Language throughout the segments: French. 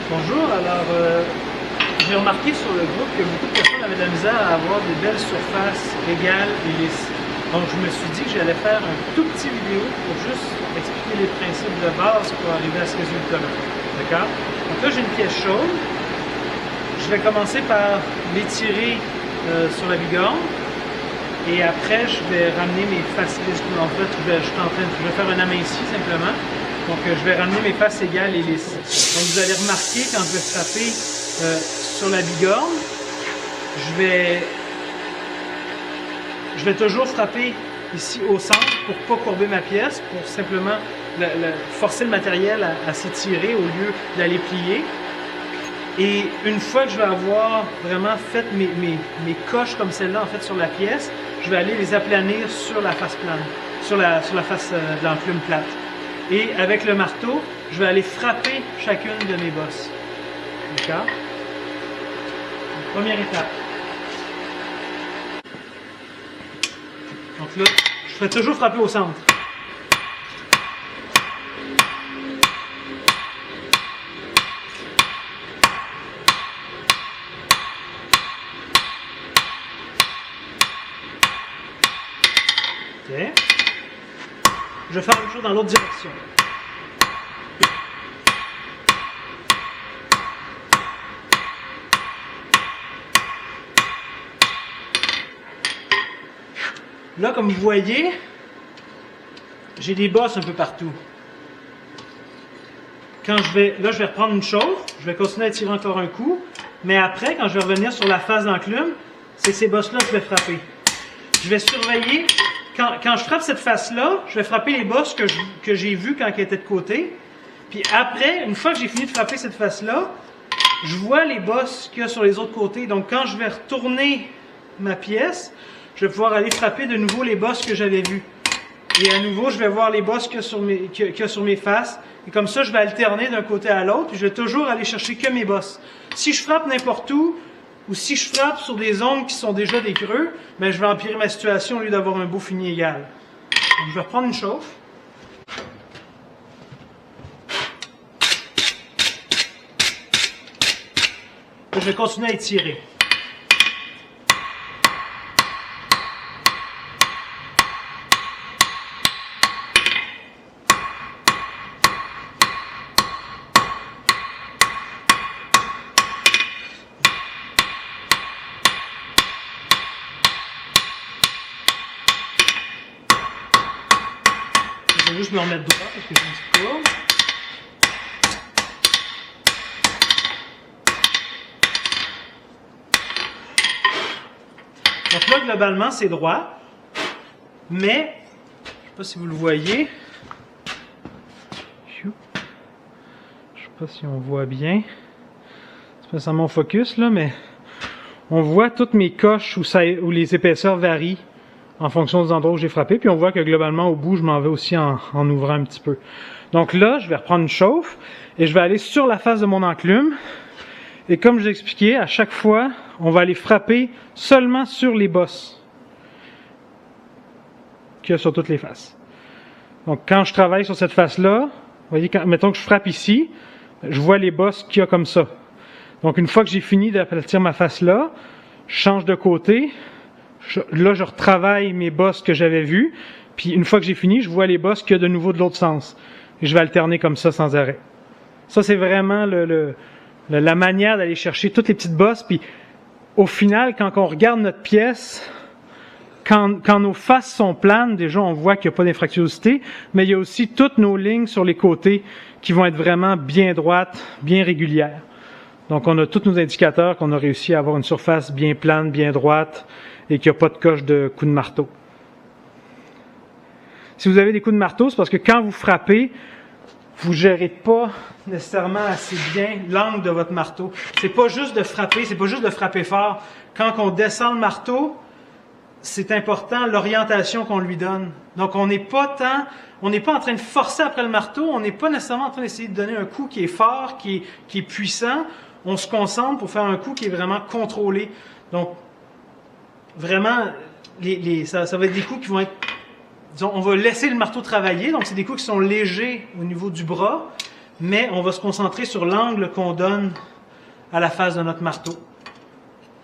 Bonjour, alors j'ai remarqué sur le groupe que beaucoup de personnes avaient de la misère à avoir des belles surfaces égales et lisses. Donc je me suis dit que j'allais faire un tout petit vidéo pour juste expliquer les principes de base pour arriver à ce résultat-là. D'accord? Donc là j'ai une pièce chaude. Je vais commencer par l'étirer sur la bigorne. Et après, je vais ramener mes faces lisses. En fait, je vais faire un aminci simplement. Donc, je vais ramener mes faces égales et lisses. Donc, vous allez remarquer quand je vais frapper sur la bigorne, je vais toujours frapper ici au centre pour ne pas courber ma pièce, pour simplement forcer le matériel à s'étirer au lieu d'aller plier. Et une fois que je vais avoir vraiment fait mes coches comme celle-là en fait sur la pièce, je vais aller les aplanir sur la face plane, sur la face de l'enclume plate. Et avec le marteau, je vais aller frapper chacune de mes bosses. D'accord? Première étape. Donc là, je vais toujours frapper au centre. Okay. Je vais faire la même chose dans l'autre direction. Là, comme vous voyez, j'ai des bosses un peu partout. Là, je vais reprendre une chauffe, je vais continuer à tirer encore un coup, mais après, quand je vais revenir sur la face d'enclume, c'est ces bosses-là que je vais frapper. Je vais surveiller. Quand je frappe cette face-là, je vais frapper les bosses que j'ai vues quand elles étaient de côté. Puis après, une fois que j'ai fini de frapper cette face-là, je vois les bosses qu'il y a sur les autres côtés. Donc quand je vais retourner ma pièce, je vais pouvoir aller frapper de nouveau les bosses que j'avais vues. Et à nouveau, je vais voir les bosses qu'il y a sur mes faces. Et comme ça, je vais alterner d'un côté à l'autre. Puis je vais toujours aller chercher que mes bosses. Si je frappe n'importe où, ou si je frappe sur des zones qui sont déjà des creux, ben je vais empirer ma situation au lieu d'avoir un beau fini égal. Donc, je vais reprendre une chauffe. Et je vais continuer à étirer. Je vais juste me remettre droit parce que j'ai une petite courbe. Donc là, globalement, c'est droit. Mais, je ne sais pas si vous le voyez. Je ne sais pas si on voit bien. C'est pas ça mon focus là, mais on voit toutes mes coches où les épaisseurs varient en fonction des endroits où j'ai frappé, puis on voit que globalement au bout je m'en vais aussi en ouvrant un petit peu. Donc là, je vais reprendre une chauffe et je vais aller sur la face de mon enclume, et comme je l'ai expliqué, à chaque fois, on va aller frapper seulement sur les bosses qu'il y a sur toutes les faces. Donc quand je travaille sur cette face-là, vous voyez, mettons que je frappe ici, je vois les bosses qu'il y a comme ça. Donc une fois que j'ai fini d'aplatir ma face là, je change de côté. Là, je retravaille mes bosses que j'avais vues. Puis une fois que j'ai fini, je vois les bosses qu'il y a de nouveau de l'autre sens. Et je vais alterner comme ça sans arrêt. Ça, c'est vraiment la manière d'aller chercher toutes les petites bosses. Puis au final, quand on regarde notre pièce, quand nos faces sont planes, déjà on voit qu'il n'y a pas d'infractuosité, mais il y a aussi toutes nos lignes sur les côtés qui vont être vraiment bien droites, bien régulières. Donc on a tous nos indicateurs qu'on a réussi à avoir une surface bien plane, bien droite, et qu'il n'y a pas de coche de coup de marteau. Si vous avez des coups de marteau, c'est parce que quand vous frappez, vous ne gérez pas nécessairement assez bien l'angle de votre marteau. C'est pas juste de frapper, c'est pas juste de frapper fort. Quand on descend le marteau, c'est important l'orientation qu'on lui donne. Donc on n'est pas en train de forcer après le marteau, on n'est pas nécessairement en train d'essayer de donner un coup qui est fort, qui est puissant. On se concentre pour faire un coup qui est vraiment contrôlé. Donc vraiment, ça va être des coups qui vont être, disons, on va laisser le marteau travailler, donc c'est des coups qui sont légers au niveau du bras, mais on va se concentrer sur l'angle qu'on donne à la face de notre marteau.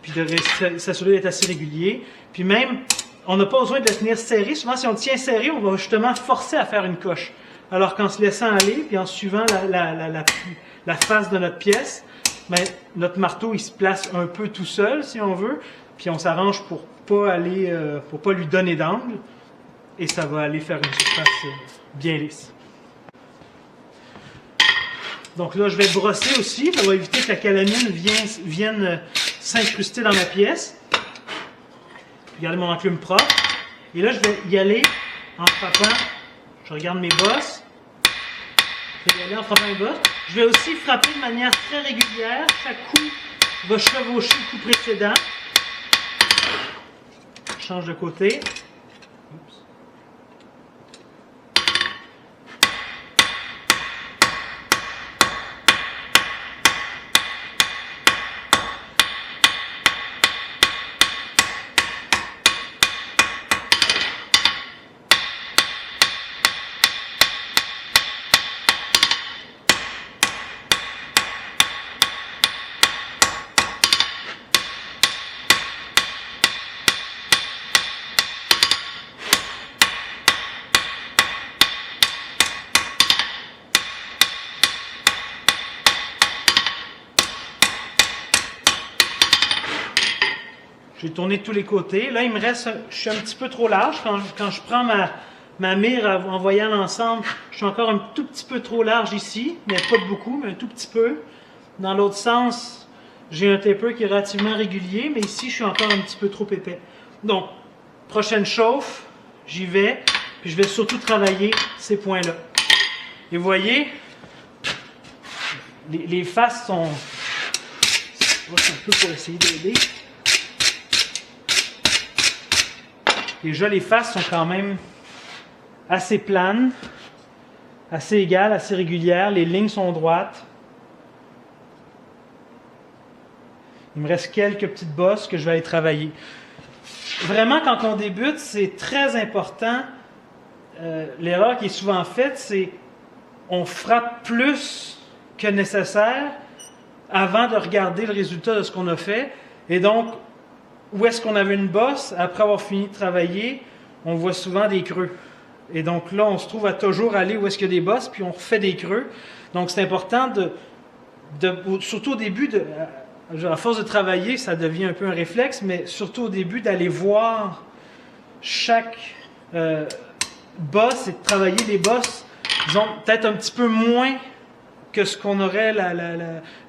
Puis de s'assurer d'être assez régulier. Puis même, on n'a pas besoin de le tenir serré. Souvent, si on le tient serré, on va justement forcer à faire une coche. Alors qu'en se laissant aller, puis en suivant la face de notre pièce, ben, notre marteau il se place un peu tout seul, si on veut. Puis on s'arrange pour pas lui donner d'angle. Et ça va aller faire une surface bien lisse. Donc là, je vais brosser aussi. Ça va éviter que la calamine vienne s'incruster dans ma pièce. Regardez mon enclume propre. Et là, je vais y aller en frappant. Je regarde mes bosses. Je vais y aller en frappant mes bosses. Je vais aussi frapper de manière très régulière. Chaque coup va chevaucher le coup précédent. Je change de côté. Oups. J'ai tourné de tous les côtés. Là, il me reste, je suis un petit peu trop large. Quand je prends ma mire en voyant l'ensemble, je suis encore un tout petit peu trop large ici, mais pas beaucoup, mais un tout petit peu. Dans l'autre sens, j'ai un taper qui est relativement régulier, mais ici, je suis encore un petit peu trop épais. Donc, prochaine chauffe, j'y vais, puis je vais surtout travailler ces points-là. Et vous voyez, les faces sont... C'est un peu pour essayer d'aider. Déjà, les faces sont quand même assez planes, assez égales, assez régulières. Les lignes sont droites. Il me reste quelques petites bosses que je vais aller travailler. Vraiment, quand on débute, c'est très important. L'erreur qui est souvent faite, c'est on frappe plus que nécessaire avant de regarder le résultat de ce qu'on a fait. Et donc, où est-ce qu'on avait une bosse, après avoir fini de travailler, on voit souvent des creux. Et donc là, on se trouve à toujours aller où est-ce qu'il y a des bosses, puis on refait des creux. Donc c'est important surtout au début, à force de travailler, ça devient un peu un réflexe, mais surtout au début, d'aller voir chaque bosse et de travailler les bosses, disons, peut-être un petit peu moins que ce qu'on aurait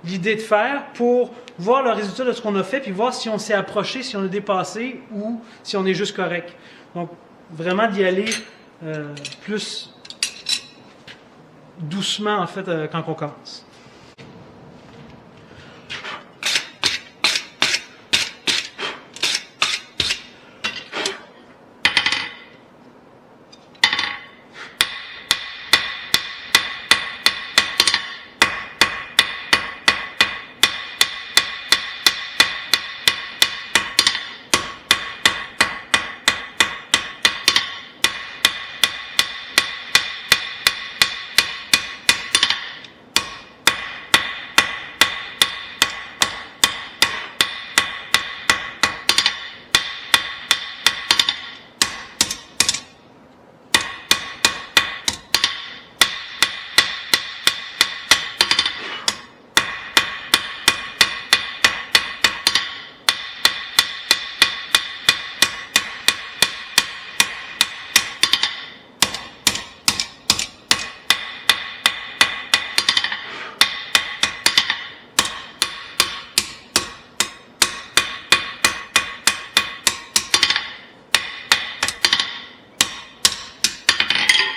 l'idée de faire pour voir le résultat de ce qu'on a fait, puis voir si on s'est approché, si on a dépassé ou si on est juste correct. Donc, vraiment d'y aller plus doucement, en fait, quand on commence.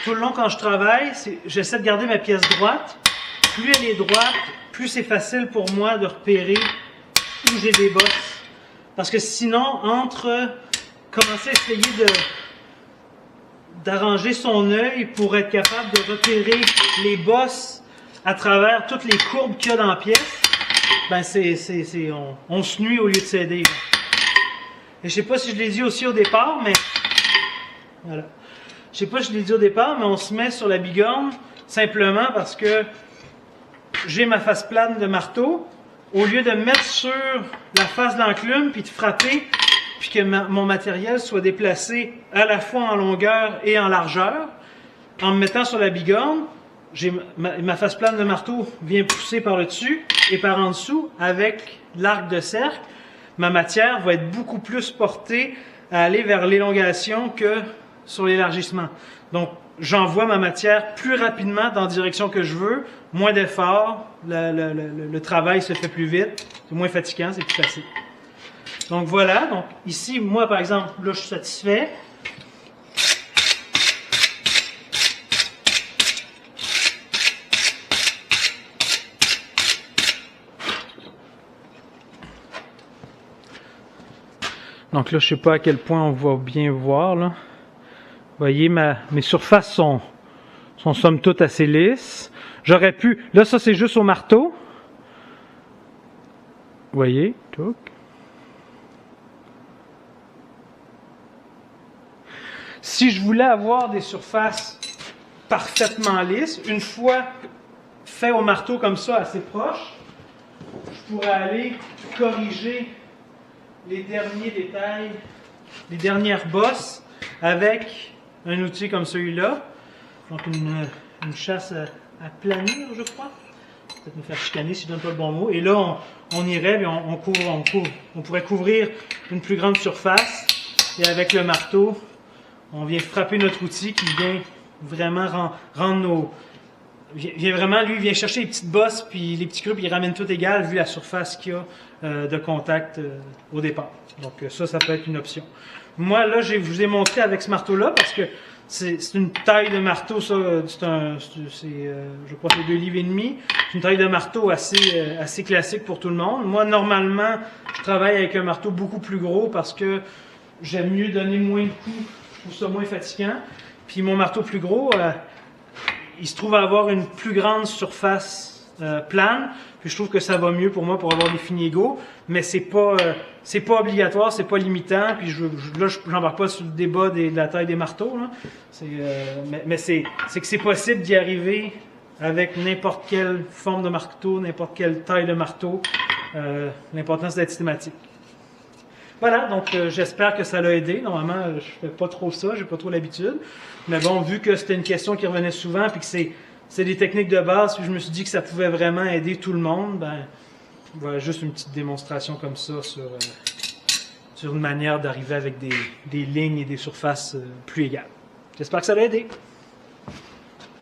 Tout le long, quand je travaille, j'essaie de garder ma pièce droite. Plus elle est droite, plus c'est facile pour moi de repérer où j'ai des bosses. Parce que sinon, commencer à essayer d'arranger son œil pour être capable de repérer les bosses à travers toutes les courbes qu'il y a dans la pièce, ben on se nuit au lieu de s'aider. Et je sais pas si je l'ai dit aussi au départ, mais voilà. Je sais pas si je l'ai dit au départ, mais on se met sur la bigorne simplement parce que j'ai ma face plane de marteau, au lieu de me mettre sur la face de l'enclume puis de frapper, puis que mon matériel soit déplacé à la fois en longueur et en largeur, en me mettant sur la bigorne, ma face plane de marteau vient pousser par le dessus et par en dessous avec l'arc de cercle. Ma matière va être beaucoup plus portée à aller vers l'élongation que sur l'élargissement. Donc, j'envoie ma matière plus rapidement dans la direction que je veux, moins d'efforts, le travail se fait plus vite, c'est moins fatigant, c'est plus facile. Donc voilà, donc ici, moi par exemple, là je suis satisfait. Donc là, je ne sais pas à quel point on va bien voir là. Vous voyez, mes surfaces sont somme toute assez lisses. J'aurais pu, là ça c'est juste au marteau. Vous voyez, touc. Si je voulais avoir des surfaces parfaitement lisses, une fois fait au marteau comme ça, assez proche, je pourrais aller corriger les derniers détails, les dernières bosses avec un outil comme celui-là. Donc une chasse à planir, je crois. Peut-être me faire chicaner si je ne donne pas le bon mot. Et là, on irait et on pourrait couvrir une plus grande surface. Et avec le marteau, on vient frapper notre outil qui vient vraiment rendre nos... Lui vient chercher les petites bosses, puis les petits creux, puis il ramène tout égal vu la surface qu'il y a de contact au départ. Donc ça peut être une option. Moi, là, je vous ai montré avec ce marteau-là, parce que c'est une taille de marteau, ça, je crois que c'est 2,5 livres. C'est une taille de marteau assez classique pour tout le monde. Moi, normalement, je travaille avec un marteau beaucoup plus gros parce que j'aime mieux donner moins de coups, je trouve ça moins fatigant. Puis mon marteau plus gros, il se trouve à avoir une plus grande surface plane, puis je trouve que ça va mieux pour moi pour avoir des finis égaux, mais c'est pas obligatoire, c'est pas limitant, puis là j'embarque pas sur le débat de la taille des marteaux, là. Mais c'est que c'est possible d'y arriver avec n'importe quelle forme de marteau, n'importe quelle taille de marteau, l'important c'est d'être systématique. Voilà, donc j'espère que ça l'a aidé. Normalement, je fais pas trop ça, j'ai pas trop l'habitude. Mais bon, vu que c'était une question qui revenait souvent, puis que c'est des techniques de base, puis je me suis dit que ça pouvait vraiment aider tout le monde, ben voilà, juste une petite démonstration comme ça sur une manière d'arriver avec des lignes et des surfaces plus égales. J'espère que ça l'a aidé.